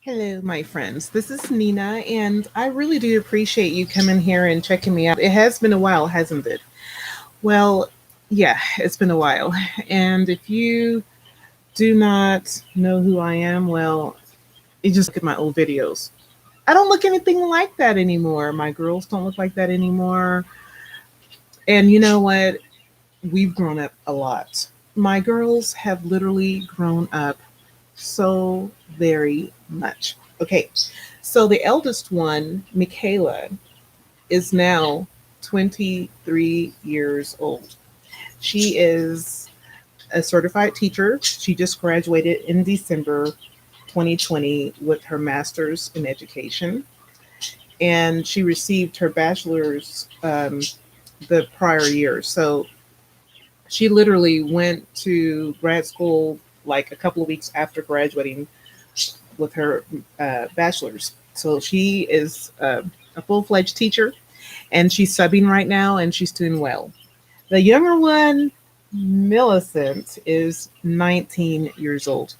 Hello, my friends. This is Nina, and I really do appreciate you coming here and checking me out. It has been a while, hasn't it? Well, yeah, it's been a while. And if you do not know who I am, well, you just look at my old videos. I don't look anything like that anymore. My girls don't look like that anymore. And you know what? We've grown up a lot. My girls have literally grown up so very much. Okay, so the eldest one, Michaela, is now 23 years old. She is a certified teacher. She just graduated in December 2020 with her master's in education, and she received her bachelor's the prior year. So she literally went to grad school like a couple of weeks after graduating with her bachelor's. So she is a full fledged teacher, and she's subbing right now, and she's doing well. The younger one, Millicent, is 19 years old.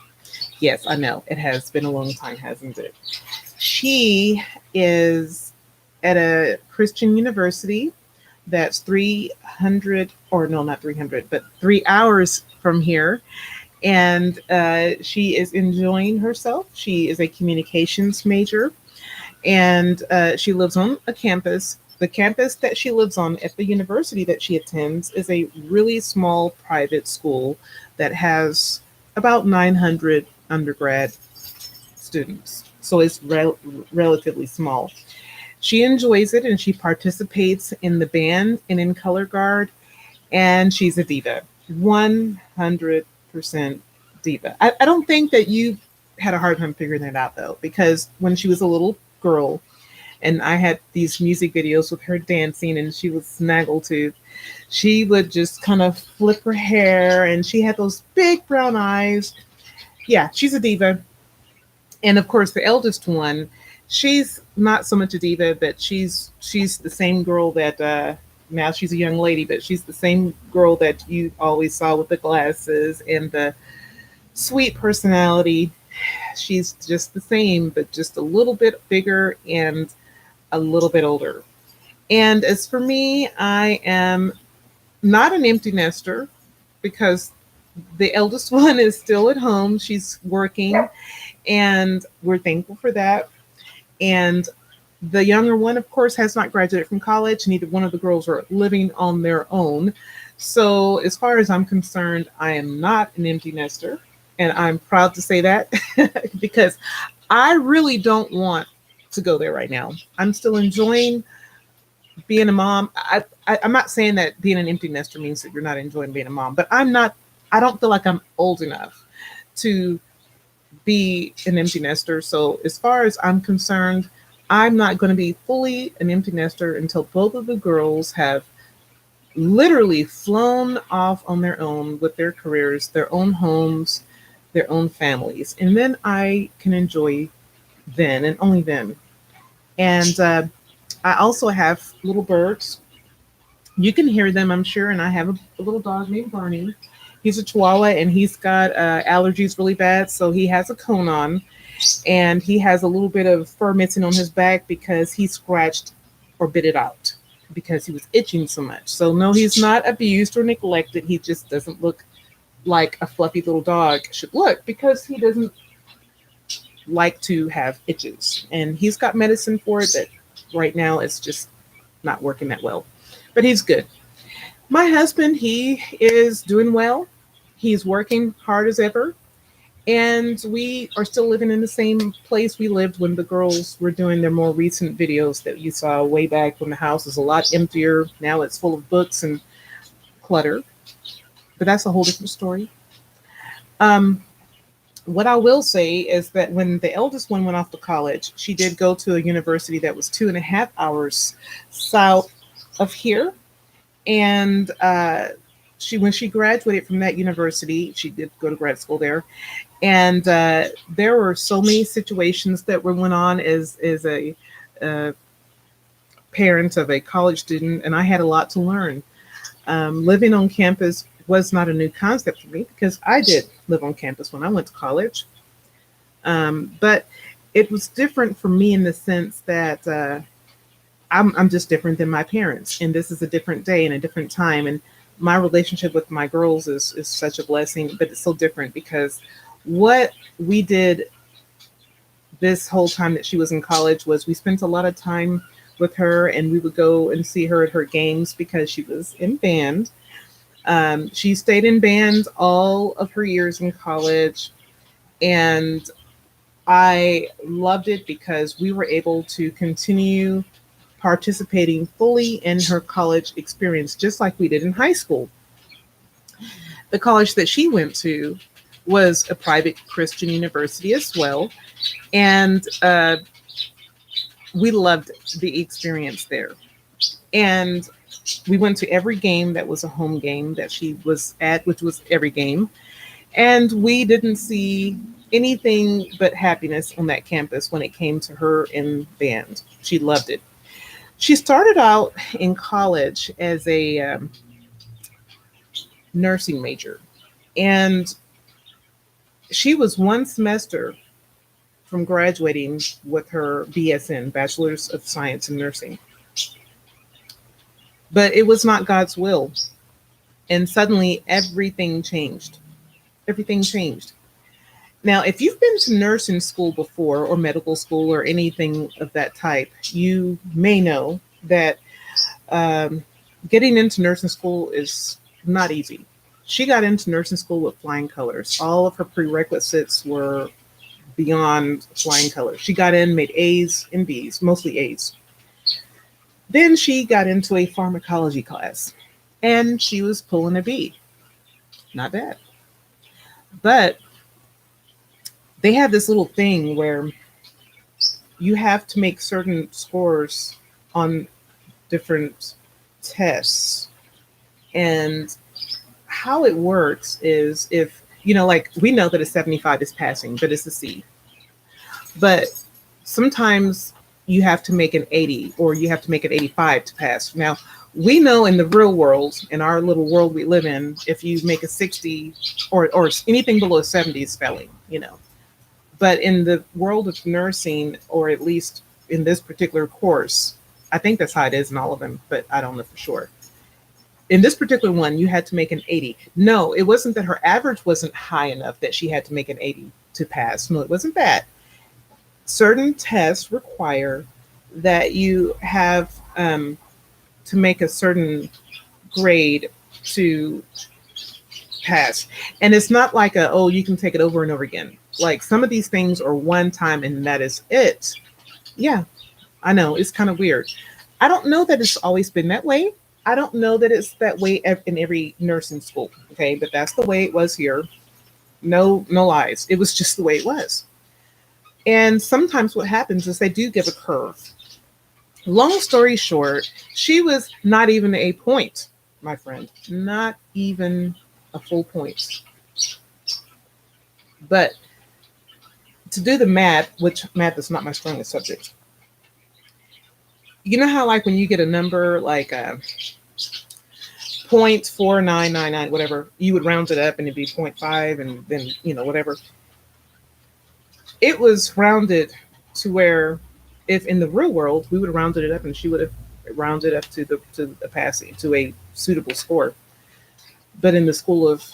Yes, I know it has been a long time, hasn't it? She is at a Christian university that's 300, or no, not 300, but 3 hours from here, and she is enjoying herself. She is a communications major, and she lives on a campus. The campus that she lives on at the university that she attends is a really small private school that has about 900 undergrad students. So it's relatively small. She enjoys it and she participates in the band and in color guard, and she's a diva. 100% diva. I don't think that you had a hard time figuring that out though, because when she was a little girl and I had these music videos with her dancing and she was snaggletooth, she would just kind of flip her hair and she had those big brown eyes. Yeah, she's a diva. And of course, the eldest one, she's not so much a diva, but she's the same girl that now she's a young lady, but she's the same girl that you always saw with the glasses and the sweet personality. She's just the same, but just a little bit bigger and a little bit older. And as for me, I am not an empty nester because the eldest one is still at home. She's working, and we're thankful for that. And the younger one, of course, has not graduated from college. Neither one of the girls are living on their own. So, as far as I'm concerned, I am not an empty nester. And I'm proud to say that because I really don't want to go there right now. I'm still enjoying being a mom. I'm not saying that being an empty nester means that you're not enjoying being a mom, but I don't feel like I'm old enough to be an empty nester. So, as far as I'm concerned, I'm not going to be fully an empty nester until both of the girls have literally flown off on their own with their careers, their own homes, their own families. And then I can enjoy then and only then. And I also have little birds. You can hear them, I'm sure. And I have a little dog named Barney. He's a Chihuahua and he's got allergies really bad. So he has a cone on and he has a little bit of fur missing on his back because he scratched or bit it out because he was itching so much. So, no, he's not abused or neglected. He just doesn't look like a fluffy little dog should look because he doesn't like to have itches. And he's got medicine for it, but right now it's just not working that well. But he's good. My husband, he is doing well. He's working hard as ever. And we are still living in the same place we lived when the girls were doing their more recent videos that you saw way back when the house is a lot emptier. Now it's full of books and clutter. But that's a whole different story. Um, what I will say is that when the eldest one went off to college, she did go to a university that was 2.5 hours south of here. And when she graduated from that university, she did go to grad school there. And there were so many situations that went on as a parent of a college student, and I had a lot to learn. Living on campus was not a new concept for me because I did live on campus when I went to college. But it was different for me in the sense that I'm just different than my parents, and this is a different day and a different time, and my relationship with my girls is such a blessing, but it's so different because what we did this whole time that she was in college was we spent a lot of time with her, and we would go and see her at her games because she was in band. She stayed in band all of her years in college, and I loved it because we were able to continue participating fully in her college experience, just like we did in high school. The college that she went to was a private Christian university as well. And we loved the experience there. And we went to every game that was a home game that she was at, which was every game. And we didn't see anything but happiness on that campus when it came to her in band. She loved it. She started out in college as a nursing major, and she was one semester from graduating with her BSN, Bachelor's of Science in Nursing. But it was not God's will. And suddenly everything changed. Everything changed. Now, if you've been to nursing school before or medical school or anything of that type, you may know that getting into nursing school is not easy. She got into nursing school with flying colors. All of her prerequisites were beyond flying colors. She got in, made A's and B's, mostly A's. Then she got into a pharmacology class and she was pulling a B. Not bad. But they have this little thing where you have to make certain scores on different tests. And how it works is if, like we know that a 75 is passing, but it's a C. But sometimes you have to make an 80 or you have to make an 85 to pass. Now, we know in the real world, in our little world we live in, if you make a 60 or anything below a 70 is failing. But in the world of nursing, or at least in this particular course, I think that's how it is in all of them, but I don't know for sure. In this particular one, you had to make an 80. No, it wasn't that her average wasn't high enough that she had to make an 80 to pass. No, it wasn't that. Certain tests require that you have to make a certain grade to pass. And it's not like you can take it over and over again. Like some of these things are one time and that is it. Yeah, I know it's kind of weird. I don't know that it's always been that way. I don't know that it's that way in every nursing school. Okay, but that's the way it was here. No lies. It was just the way it was. And sometimes what happens is they do give a curve. Long story short, she was not even a point, my friend, not even a full point. But to do the math, which math is not my strongest subject, you know how like when you get a number like 0.4999, whatever, you would round it up and it'd be 0.5 and then, whatever. It was rounded to where if in the real world, we would have rounded it up and she would have rounded up to the passing, to a suitable score. But in the school of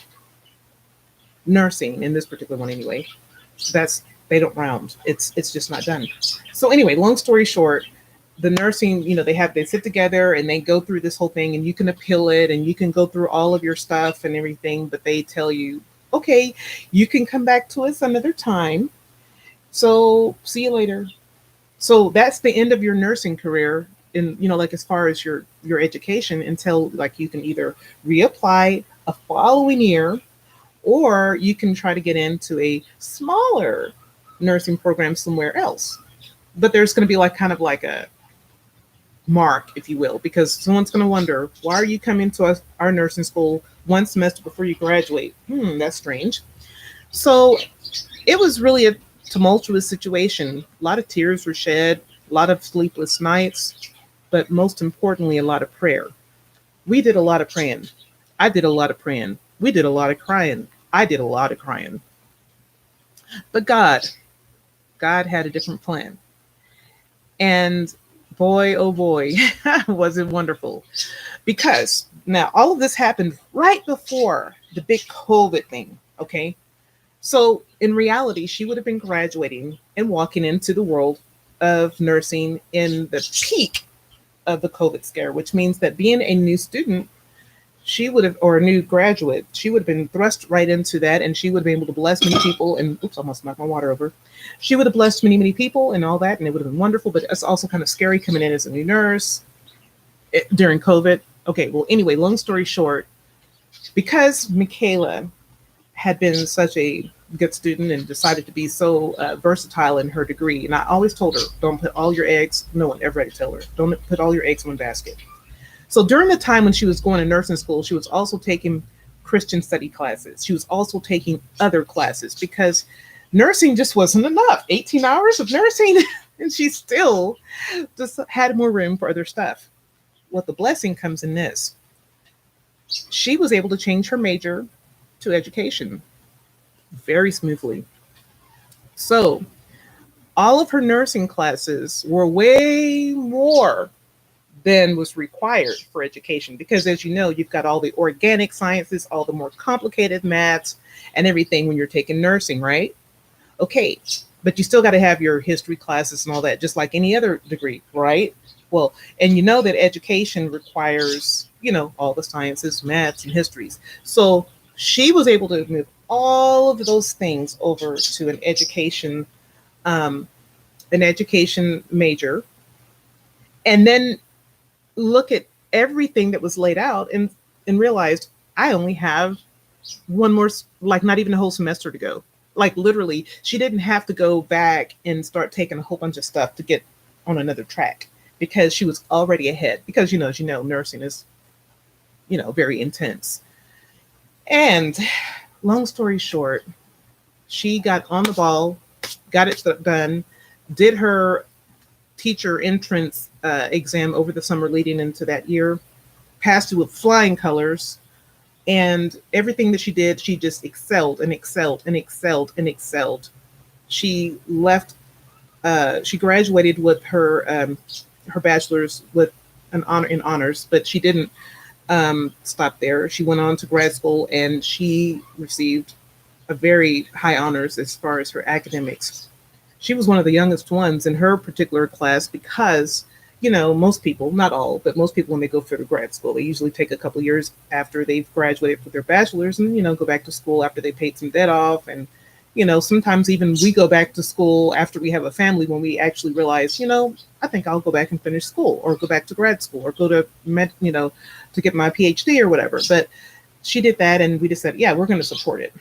nursing, in this particular one anyway, they don't round. It's just not done. So anyway, long story short, the nursing, they sit together and they go through this whole thing, and you can appeal it and you can go through all of your stuff and everything, but they tell you, okay, you can come back to us another time. So see you later. So that's the end of your nursing career in, like as far as your education, until like you can either reapply a following year, or you can try to get into a smaller nursing program somewhere else. But there's going to be like kind of like a mark, if you will, because someone's going to wonder, why are you coming to our nursing school one semester before you graduate? That's strange. So it was really a tumultuous situation. A lot of tears were shed, a lot of sleepless nights, but most importantly, a lot of prayer. We did a lot of praying. I did a lot of praying. We did a lot of crying. I did a lot of crying. But God God had a different plan. And boy, oh boy, was it wonderful. Because now all of this happened right before the big COVID thing. Okay. So in reality, she would have been graduating and walking into the world of nursing in the peak of the COVID scare, which means that being a new student, she would have, or a new graduate, she would have been thrust right into that, and she would have been able to bless many people. And oops, I almost knocked my water over. She would have blessed many, many people and all that, and it would have been wonderful. But it's also kind of scary coming in as a new nurse during COVID. Okay, well, anyway, long story short, because Michaela had been such a good student and decided to be so versatile in her degree, and I always told her, don't put all your eggs, no one ever had to tell her, don't put all your eggs in one basket. So during the time when she was going to nursing school, she was also taking Christian study classes. She was also taking other classes because nursing just wasn't enough. 18 hours of nursing, and she still just had more room for other stuff. What the blessing comes in this. She was able to change her major to education very smoothly. So all of her nursing classes were way more than was required for education because, as you know, you've got all the organic sciences, all the more complicated maths and everything when you're taking nursing, right? Okay, but you still got to have your history classes and all that, just like any other degree, right? Well, and you know that education requires, you know, all the sciences, maths, and histories. So she was able to move all of those things over to um, an education major, and then look at everything that was laid out and realized I only have one more, like not even a whole semester to go. Like literally, she didn't have to go back and start taking a whole bunch of stuff to get on another track because she was already ahead. Because, you know, as you know, nursing is, you know, very intense. And long story short, she got on the ball, got it done, did her teacher entrance exam over the summer leading into that year, passed it with flying colors, and everything that she did, she just excelled and excelled and excelled and excelled. She left. She graduated with her bachelor's with an honor in honors, but she didn't stop there. She went on to grad school, and she received a very high honors as far as her academics. She was one of the youngest ones in her particular class because, you know, most people, not all, but most people, when they go for the grad school, they usually take a couple years after they've graduated with their bachelor's and, you know, go back to school after they paid some debt off. And, you know, sometimes even we go back to school after we have a family when we actually realize, you know, I think I'll go back and finish school or go back to grad school or go to you know, to get my PhD or whatever. But she did that, and we just said, yeah, we're going to support it.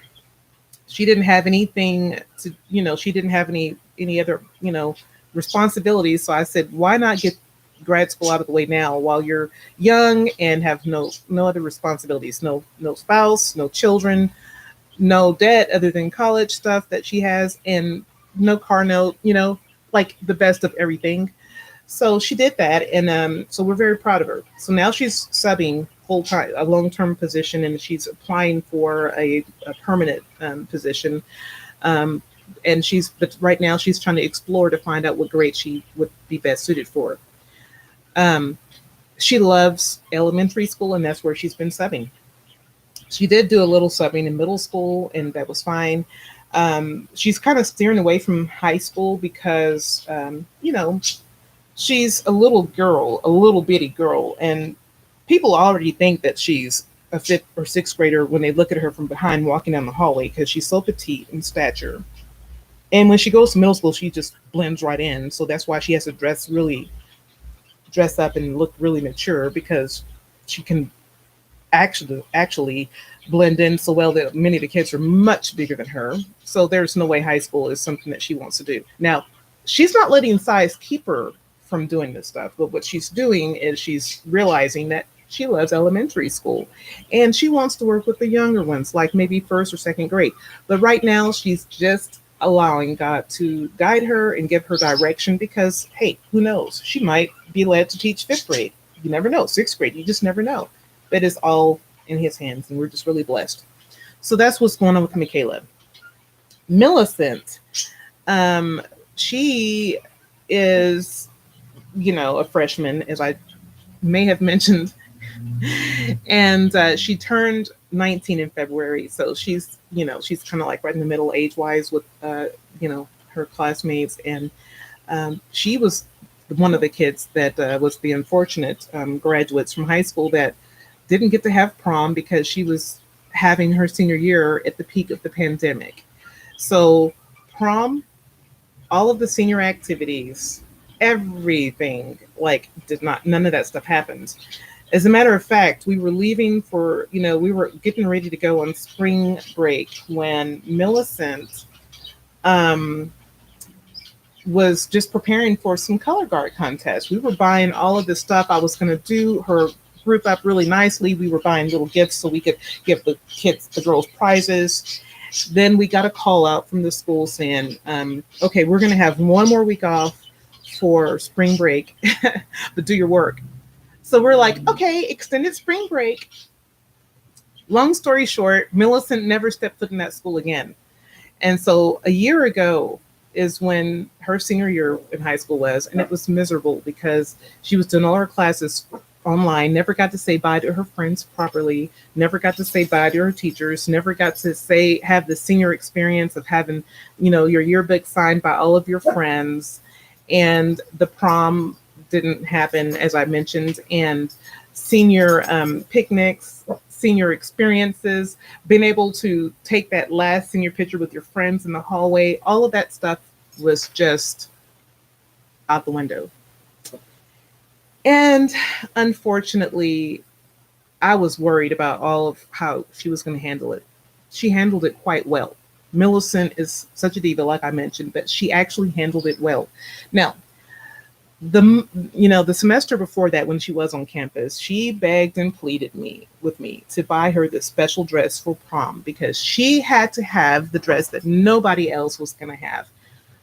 She didn't have anything to, you know, she didn't have any other, you know, responsibilities. So I said, why not get grad school out of the way now while you're young and have no other responsibilities, no spouse, no children, no debt other than college stuff that she has, and no car note, you know, like the best of everything. So she did that, and so we're very proud of her. So now she's subbing full time, a long term position, and she's applying for a permanent position. And but right now she's trying to explore to find out what grade she would be best suited for. She loves elementary school, and that's where she's been subbing. She did do a little subbing in middle school, and that was fine. She's kind of steering away from high school because, you know, she's a little girl, a little bitty girl, and people already think that she's a fifth or sixth grader when they look at her from behind walking down the hallway because she's so petite in stature. And when she goes to middle school, she just blends right in. So that's why she has to dress up and look really mature because she can actually blend in so well that many of the kids are much bigger than her. So there's no way high school is something that she wants to do. Now, she's not letting size keep her from doing this stuff, but what she's doing is she's realizing that she loves elementary school and she wants to work with the younger ones, like maybe first or second grade. But right now she's just allowing God to guide her and give her direction because, hey, who knows? She might be led to teach fifth grade. You never know. Sixth grade, you just never know. But it's all in his hands, and we're just really blessed. So that's what's going on with Michaela. Millicent, she is, a freshman, as I may have mentioned, and she turned 19 in February. So she's kind of like right in the middle age wise with, her classmates. And she was one of the kids that was the unfortunate graduates from high school that didn't get to have prom because she was having her senior year at the peak of the pandemic. So, prom, all of the senior activities, everything, like, did not, none of that stuff happened. As a matter of fact, we were leaving for, we were getting ready to go on spring break when Millicent um, was just preparing for some color guard contest. We were buying all of this stuff. I was going to do her group up really nicely. We were buying little gifts so we could give the girls prizes. Then we got a call out from the school saying, okay, we're going to have one more week off for spring break, but do your work. So we're like, okay, extended spring break. Long story short, Millicent never stepped foot in that school again. And so a year ago is when her senior year in high school was, and it was miserable because she was doing all her classes online, never got to say bye to her friends properly, never got to say bye to her teachers, never got to have the senior experience of having, your yearbook signed by all of your friends. And the prom didn't happen, as I mentioned, and senior picnics, senior experiences, being able to take that last senior picture with your friends in the hallway, all of that stuff was just out the window. And unfortunately, I was worried about all of how she was going to handle it. She handled it quite well. Millicent is such a diva, like I mentioned, but she actually handled it well. Now, the semester before that, when she was on campus, she begged and pleaded with me to buy her this special dress for prom because she had to have the dress that nobody else was going to have.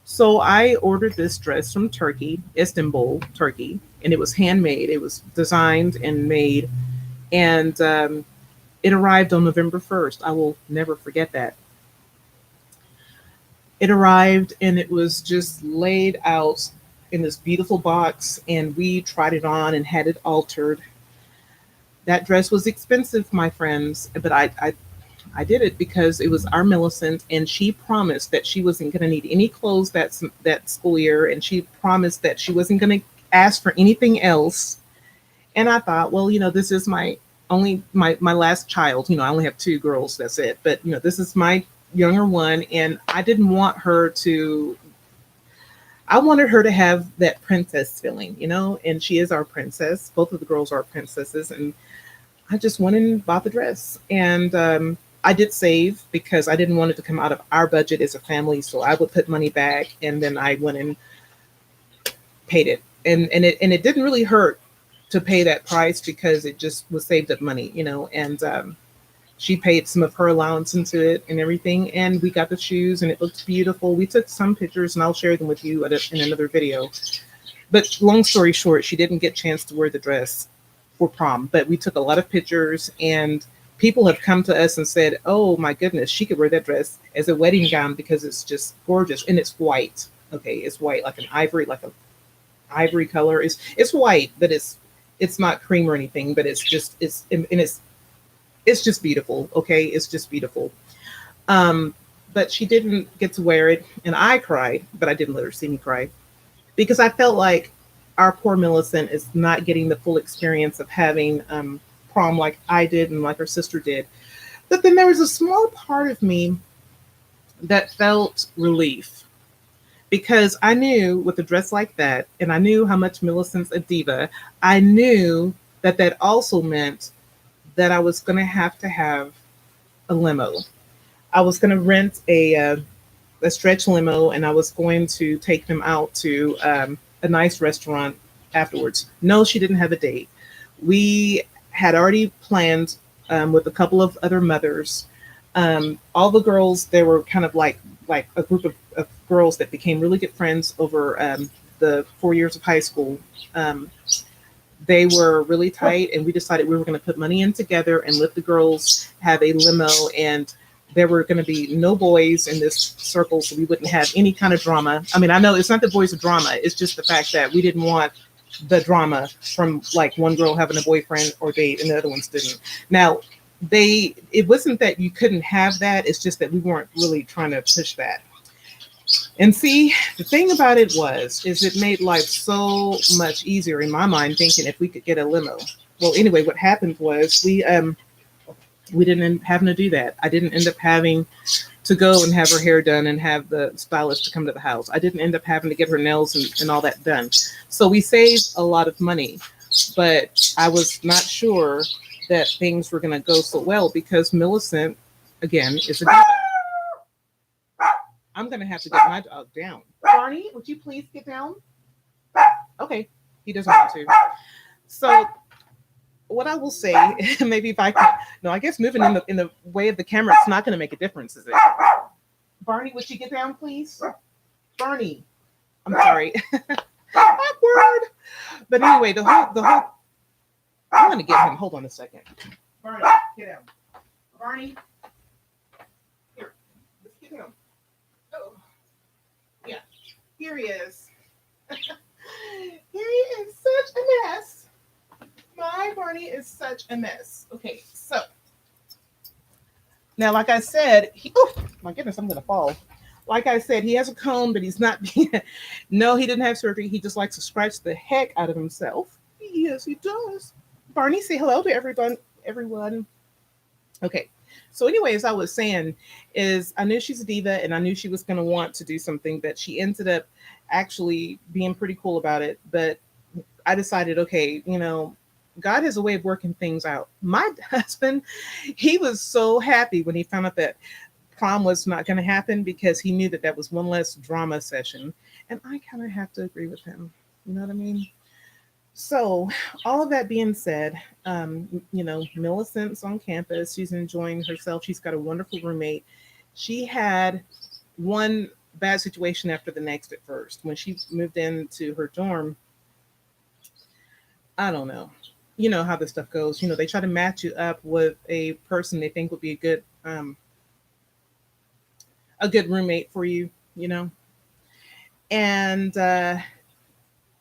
So I ordered this dress from Turkey, Istanbul, Turkey, and it was handmade. It was designed and made, and it arrived on November 1st. I will never forget that. It arrived and it was just laid out in this beautiful box, and we tried it on and had it altered. That dress was expensive, my friends, but I did it because it was our Millicent, and she promised that she wasn't going to need any clothes that school year, and she promised that she wasn't going to ask for anything else. And I thought, well, this is my last child. I only have two girls, that's it. But this is my younger one, and I didn't want her to. I wanted her to have that princess feeling, and she is our princess. Both of the girls are princesses, and I just went and bought the dress. And I did save because I didn't want it to come out of our budget as a family. So I would put money back, and then I went and paid it. And it didn't really hurt to pay that price because it just was saved up money, and she paid some of her allowance into it and everything. And we got the shoes and it looked beautiful. We took some pictures and I'll share them with you in another video. But long story short, she didn't get a chance to wear the dress for prom, but we took a lot of pictures, and people have come to us and said, oh my goodness, she could wear that dress as a wedding gown because it's just gorgeous. And it's white. Okay. It's white, like an ivory color. It's white, but it's not cream or anything, but it's just beautiful. Okay. It's just beautiful. But she didn't get to wear it, and I cried, but I didn't let her see me cry because I felt like our poor Millicent is not getting the full experience of having prom like I did and like her sister did. But then there was a small part of me that felt relief because I knew with a dress like that, and I knew how much Millicent's a diva, I knew that also meant that I was going to have a limo. I was going to rent a stretch limo, and I was going to take them out to a nice restaurant afterwards. No, she didn't have a date. We had already planned with a couple of other mothers. All the girls, they were kind of like a group of girls that became really good friends over the 4 years of high school. They were really tight, and we decided we were going to put money in together and let the girls have a limo and there were going to be no boys in this circle, so we wouldn't have any kind of drama. I mean, I know it's not the boys of drama, it's just the fact that we didn't want the drama from like one girl having a boyfriend or date and the other ones didn't. Now, it wasn't that you couldn't have that, it's just that we weren't really trying to push that. And see, the thing about it is it made life so much easier in my mind, thinking if we could get a limo. Well, anyway, what happened was we didn't end up having to do that. I didn't end up having to go and have her hair done and have the stylist to come to the house. I didn't end up having to get her nails and all that done. So we saved a lot of money, but I was not sure that things were going to go so well because Millicent, again, is a diva. I'm going to have to get my dog down. Barney, would you please get down? Okay, he doesn't want to. So what I will say, maybe if I can, no, I guess moving in the way of the camera, it's not going to make a difference, is it? Barney, would you get down, please? Barney, I'm sorry. Awkward. But anyway, the whole. I'm going to get him. Hold on a second. Barney, get down. Barney, here, let's get him. Oh, yeah, here he is. Here he is, such a mess. My Barney is such a mess. Okay, so now, like I said, oh my goodness, I'm gonna fall. Like I said, he has a comb, but he's not. No, he didn't have surgery. He just likes to scratch the heck out of himself. Yes, he does. Barney, say hello to everyone. Everyone. Okay. So, anyways, I was saying is I knew she's a diva, and I knew she was going to want to do something, but she ended up actually being pretty cool about it. But I decided, okay, God has a way of working things out. My husband, he was so happy when he found out that prom was not going to happen because he knew that that was one less drama session. And I kind of have to agree with him. You know what I mean? So, all of that being said, Millicent's on campus. She's enjoying herself. She's got a wonderful roommate. She had one bad situation after the next at first. When she moved into her dorm, I don't know. You know how this stuff goes. They try to match you up with a person they think would be a good roommate for you, And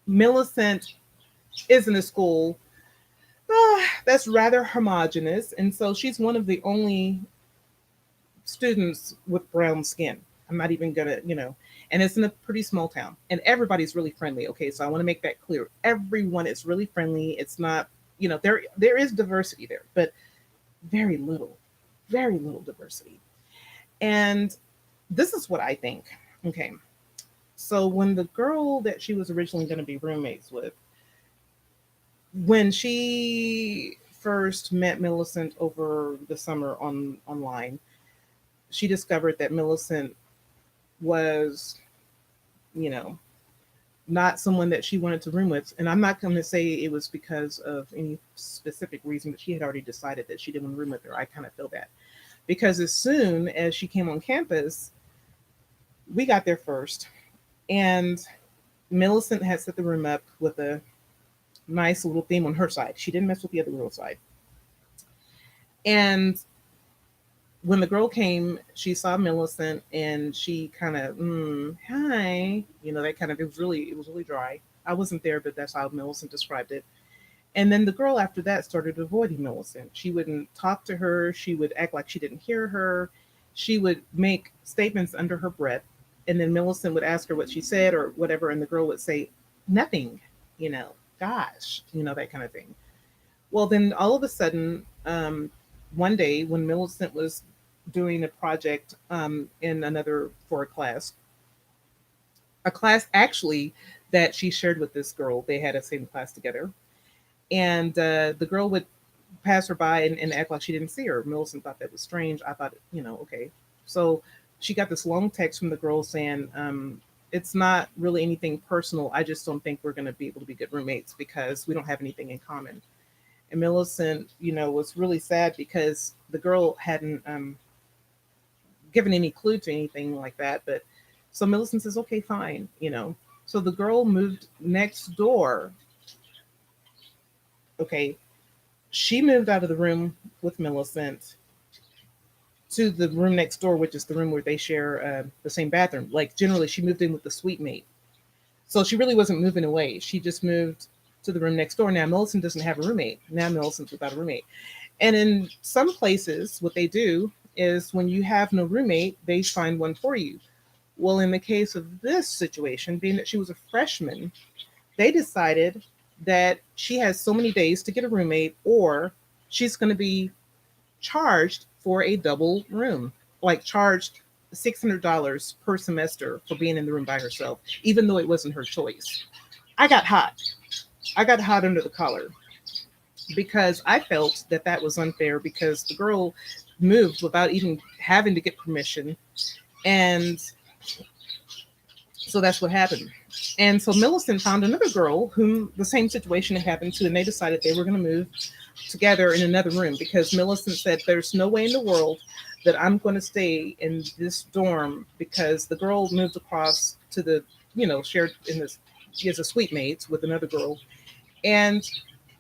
Millicent is in a school that's rather homogenous. And so she's one of the only students with brown skin. I'm not even going to, and it's in a pretty small town and everybody's really friendly. Okay. So I want to make that clear. Everyone is really friendly. It's not, there is diversity there, but very little diversity. And this is what I think. Okay. So when the girl that she was originally going to be roommates with, when she first met Millicent over the summer online, she discovered that Millicent was, you know, not someone that she wanted to room with. And I'm not going to say it was because of any specific reason, but she had already decided that she didn't want to room with her. I kind of feel that. Because as soon as she came on campus, we got there first. And Millicent had set the room up with a nice little theme on her side. She didn't mess with the other girl's side. And when the girl came, she saw Millicent and she kind of, hi, that kind of, it was really dry. I wasn't there, but that's how Millicent described it. And then the girl after that started avoiding Millicent. She wouldn't talk to her. She would act like she didn't hear her. She would make statements under her breath. And then Millicent would ask her what she said or whatever. And the girl would say, nothing, gosh, that kind of thing. Well, then all of a sudden, one day when Millicent was doing a project for a class actually that she shared with this girl, they had a same class together. And the girl would pass her by and act like she didn't see her. Millicent thought that was strange. I thought, okay. So she got this long text from the girl saying, it's not really anything personal. I just don't think we're going to be able to be good roommates because we don't have anything in common. And Millicent, was really sad because the girl hadn't given any clue to anything like that. But so Millicent says, okay, fine, So the girl moved next door. Okay. She moved out of the room with Millicent to the room next door, which is the room where they share the same bathroom. Like generally, she moved in with the suite mate, so she really wasn't moving away. She just moved to the room next door. Now Millicent doesn't have a roommate. Now Millicent's without a roommate. And in some places, what they do is when you have no roommate, they find one for you. Well, in the case of this situation, being that she was a freshman, they decided that she has so many days to get a roommate, or she's going to be charged for a double room, like charged $600 per semester for being in the room by herself, even though it wasn't her choice. I got hot. I got hot under the collar because I felt that that was unfair because the girl moved without even having to get permission. And so that's what happened. And so Millicent found another girl whom the same situation had happened to, and they decided they were going to move together in another room because Millicent said, "There's no way in the world that I'm going to stay in this dorm," because the girl moved across to the, shared in this, she has a suite mates with another girl. And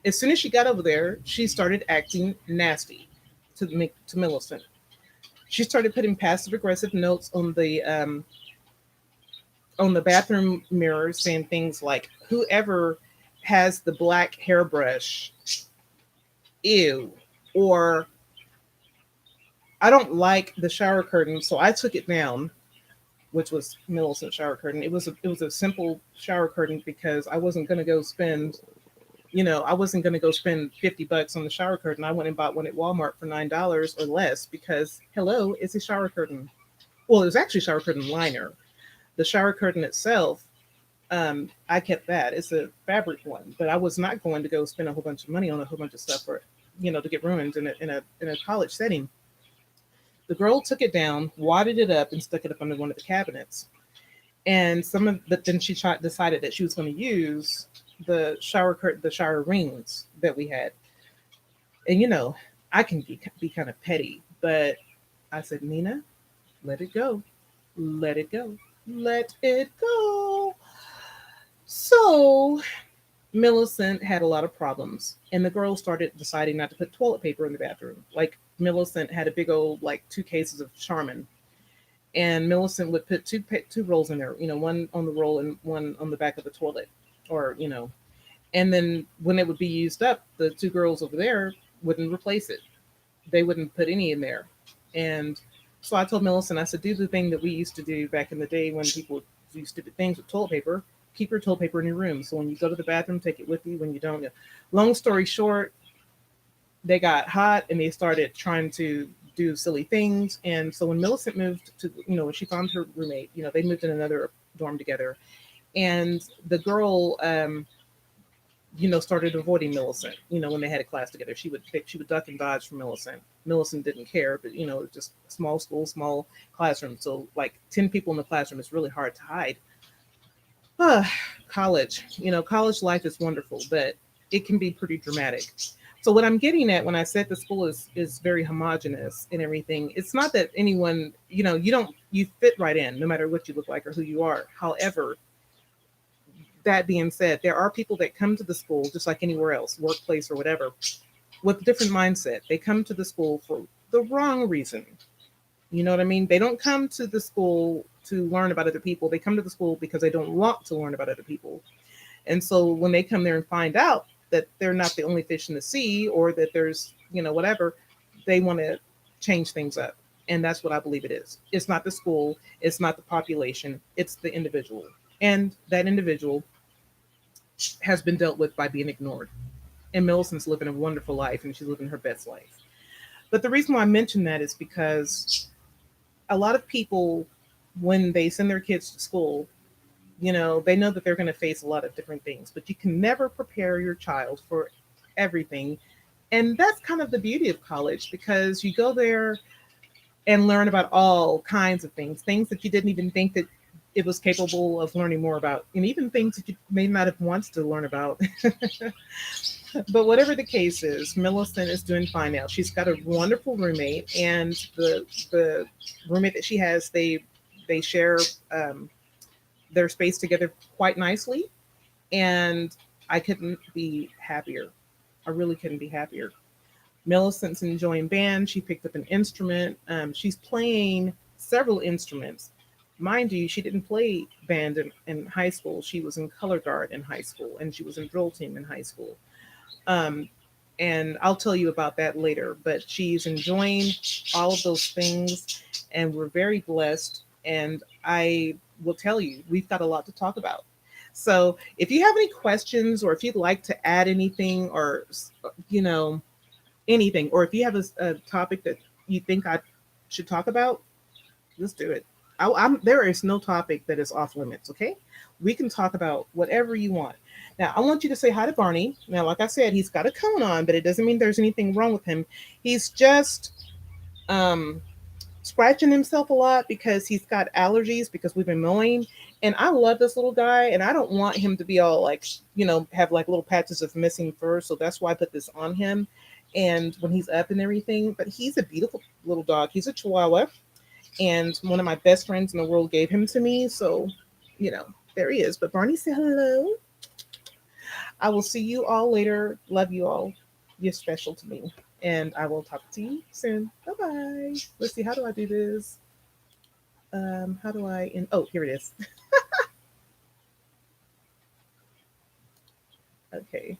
as soon as she got over there, she started acting nasty to Millicent. She started putting passive aggressive notes on the bathroom mirror saying things like, "Whoever has the black hairbrush, ew," or "I don't like the shower curtain, so I took it down," which was Millicent's shower curtain. It was a simple shower curtain because I wasn't going to go spend $50 on the shower curtain. I went and bought one at Walmart for $9 or less because, hello, it's a shower curtain. Well, it was actually a shower curtain liner. The shower curtain itself, I kept that. It's a fabric one, but I was not going to go spend a whole bunch of money on a whole bunch of stuff for, to get ruined in a college setting. The girl took it down, wadded it up, and stuck it up under one of the cabinets. And but then she decided that she was going to use the shower curtain, the shower rings that we had. And I can be kind of petty, but I said, "Nina, let it go, let it go, let it go." So Millicent had a lot of problems, and the girls started deciding not to put toilet paper in the bathroom. Like Millicent had a big old like 2 cases of Charmin, and Millicent would put two rolls in there, one on the roll and one on the back of the toilet, or and then when it would be used up, the two girls over there wouldn't replace it. They wouldn't put any in there, and so I told Millicent, I said, "Do the thing that we used to do back in the day when people do stupid things with toilet paper. Keep your toilet paper in your room. So when you go to the bathroom, take it with you. When you don't." Long story short, they got hot and they started trying to do silly things. And so when Millicent moved to, when she found her roommate, they moved in another dorm together. And the girl, started avoiding Millicent. When they had a class together, she would duck and dodge from Millicent. Millicent didn't care, but just small school, small classroom. So like 10 people in the classroom, it's really hard to hide. College, college life is wonderful, but it can be pretty dramatic. So what I'm getting at when I said the school is very homogenous and everything, it's not that anyone, you fit right in no matter what you look like or who you are. However, that being said, there are people that come to the school just like anywhere else, workplace or whatever, with a different mindset. They come to the school for the wrong reason. You know what I mean? They don't come to the school to learn about other people. They come to the school because they don't want to learn about other people. And so when they come there and find out that they're not the only fish in the sea, or that there's, whatever, they want to change things up. And that's what I believe it is. It's not the school, it's not the population, it's the individual. And that individual has been dealt with by being ignored. And Millicent's living a wonderful life and she's living her best life. But the reason why I mention that is because a lot of people, when they send their kids to school, they know that they're going to face a lot of different things, but you can never prepare your child for everything. And that's kind of the beauty of college, because you go there and learn about all kinds of things that you didn't even think that it was capable of learning more about, and even things that you may not have wanted to learn about. But whatever the case is, Millicent is doing fine now. She's got a wonderful roommate, and the roommate that she has, they share their space together quite nicely. And I couldn't be happier. I really couldn't be happier. Millicent's enjoying band. She picked up an instrument. She's playing several instruments. Mind you, she didn't play band in high school. She was in color guard in high school, and she was in drill team in high school. Um, and I'll tell you about that later. But she's enjoying all of those things, and we're very blessed. And I will tell you, we've got a lot to talk about. So if you have any questions, or if you'd like to add anything, or you know anything, or if you have a topic that you think I should talk about, let's do it. There is no topic that is off limits. Okay, we can talk about whatever you want. Now, I want you to say hi to Barney. Now, like I said, he's got a cone on, but it doesn't mean there's anything wrong with him. He's just um, scratching himself a lot because he's got allergies because we've been mowing. And I love this little guy, and I don't want him to be all like, have like little patches of missing fur. So that's why I put this on him. And when he's up and everything, but he's a beautiful little dog. He's a Chihuahua, and one of my best friends in the world gave him to me. So, there he is. But Barney said hello. I will see you all later. Love you all. You're special to me. And I will talk to you soon. Bye bye. Let's see. How do I do this? How do I? Oh, here it is. Okay.